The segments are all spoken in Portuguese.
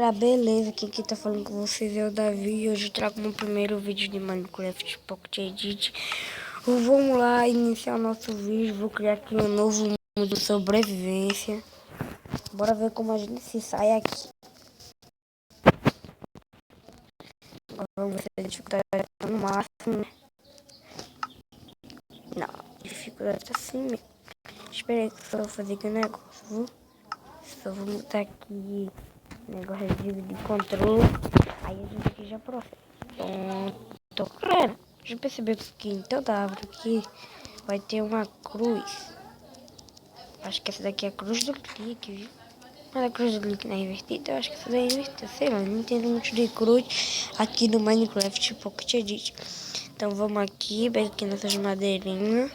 Galera, beleza, aqui tá falando com vocês é o Davi e hoje eu trago meu primeiro vídeo de Minecraft Pocket Edit. Vamos lá iniciar o nosso vídeo, vou criar aqui um novo mundo de sobrevivência. Bora ver como a gente se sai aqui. Vamos ver se a dificuldade tá no máximo. Não, a dificuldade tá assim mesmo. Espera aí que eu só vou fazer aqui um negócio, viu? Só vou botar aqui negócio de controle. Aí a gente aqui já processa. Então, galera, já percebeu que em toda árvore aqui vai ter uma cruz. Acho que essa daqui é a cruz do clique, viu? Mas a cruz do clique não é invertida, eu acho que essa daí é invertida. Sei lá, não entendo muito de cruz aqui no Minecraft Pocket Edit. Então vamos aqui, pega aqui nossas madeirinhas.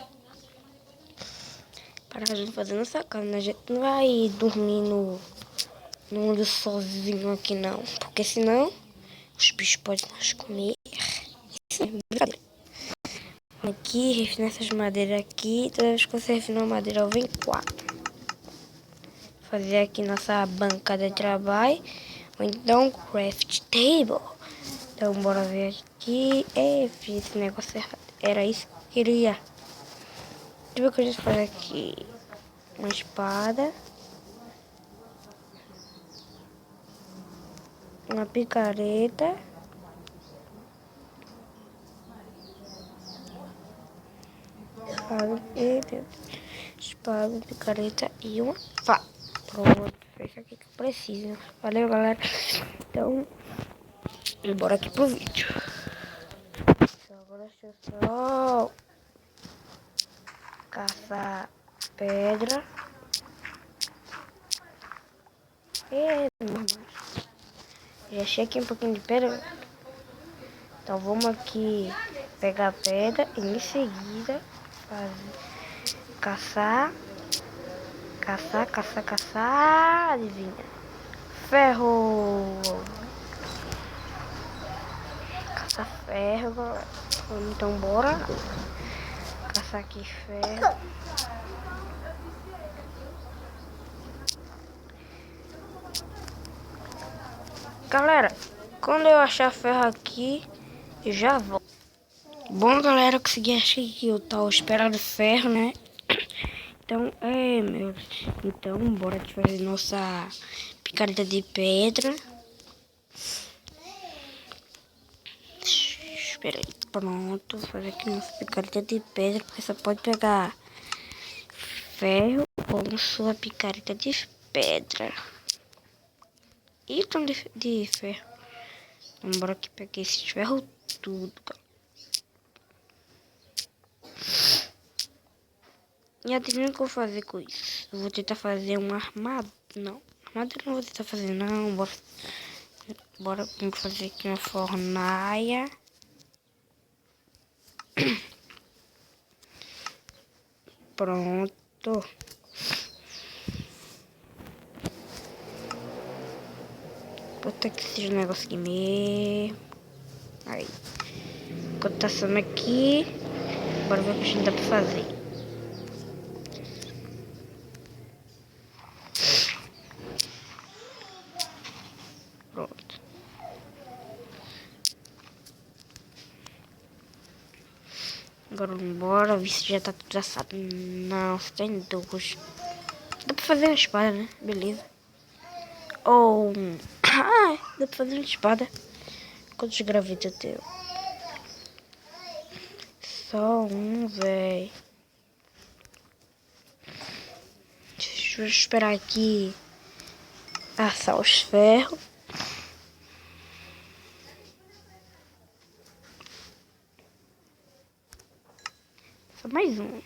Para a gente fazer nossa casa, né? A gente não vai dormir no mundo sozinho aqui não. Porque senão os bichos podem nos comer. Isso é brincadeira. Aqui, refinar essas madeiras aqui. Toda vez que você refinar uma madeira, vem 4. Fazer aqui nossa banca de trabalho. Ou então craft table. Então bora ver aqui. Fiz esse negócio errado. Era isso que eu queria. Deixa eu ver o que a gente faz aqui. Uma espada. Uma picareta. Espada, picareta e uma faca. Pronto, é isso aqui que eu preciso. Valeu, galera. Então, bora aqui pro vídeo. Agora deixa eu só caçar pedra. Já achei aqui um pouquinho de pedra. Então vamos aqui pegar a pedra e em seguida caçar. Adivinha? Ferro. Caçar ferro, galera. Então bora caçar aqui ferro. Galera, quando eu achar ferro aqui, eu já volto. Bom, galera, eu consegui achar aqui o tal esperado ferro, né? Então, então, bora te fazer nossa picareta de pedra. Espera aí, pronto. Vou fazer aqui nossa picareta de pedra, porque você pode pegar ferro com sua picareta de pedra. E então de ferro. Então, bora aqui pegar esse ferro tudo, cara. E adivinha o que eu vou fazer com isso? Eu vou tentar fazer uma armadura. Não, armadura não vou tentar fazer não. Bora fazer aqui uma fornalha. Pronto. Vou botar aqui esses negócios aqui mesmo. Aí. Enquanto tá sendo aqui. Bora ver o que a gente dá pra fazer. Pronto. Agora bora ver se já tá tudo assado. Não, você tem dois. Dá pra fazer uma espada, né? Beleza. Dá pra fazer uma espada. Quantos gravetos eu tenho? Só um, véi. Deixa eu esperar aqui assar os ferros. Só mais um.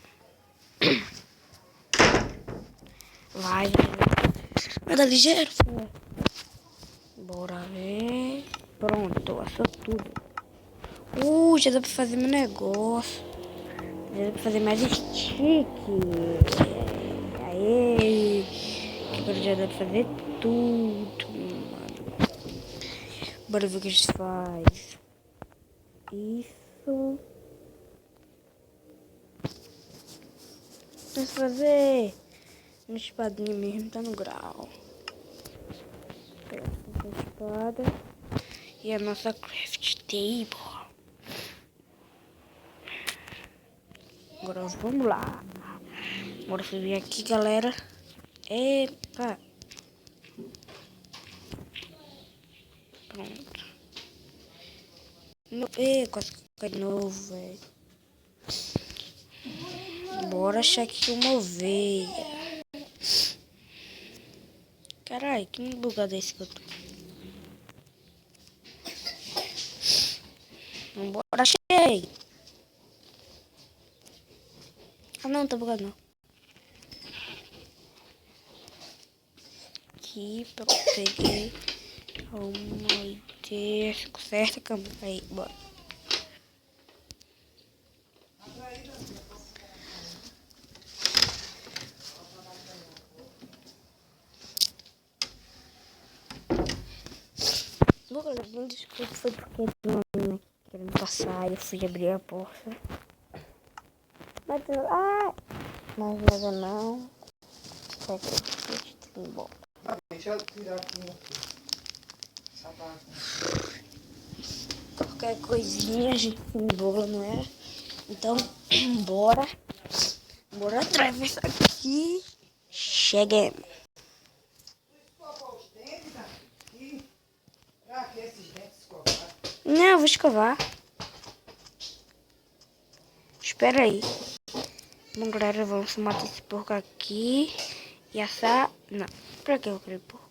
Vai. Anda ligeiro. Bora ver. Pronto, assou tudo. Já dá pra fazer meu negócio. Já dá pra fazer mais stick. Aê. Agora já dá pra fazer tudo, mano. Bora ver o que a gente faz. Isso. Vamos fazer uma espadinha mesmo, tá no grau. espada e a nossa craft table. Agora vamos lá. Bora subir aqui, galera. Epa. Pronto. Quase cai de novo, velho. Bora achar aqui uma ovelha. Caralho, que bugado é esse que eu tô? Bora, achei! Ah não, tá bugado não. Aqui, peguei uma ideia certa, cama. Aí, bora. Bom, galera, não desculpa, foi porque tinha uma menina querendo passar e eu fui abrir a porta. Mas nada não. Pega o embora. Deixa eu tirar aqui sapato. Qualquer coisinha a gente se embola, não é? Então, bora. Bora atravessar aqui. Cheguemos. Não, eu vou escovar. Espera aí. Bom, galera, vamos matar esse porco aqui. E assar... Não, pra que eu queria porco?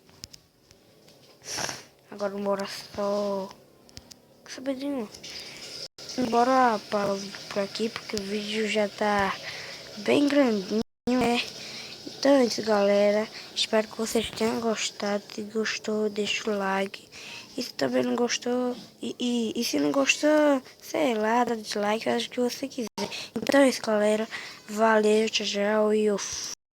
Agora bora só... Quer saber de um? Bora parar o vídeo por aqui, porque o vídeo já tá bem grandinho, né? Então é isso, galera. Espero que vocês tenham gostado. Se gostou, deixa o like. E se também não gostou, e se não gostou, sei lá, dá dislike, faz o que você quiser. Então é isso, galera. Valeu, tchau, tchau. E eu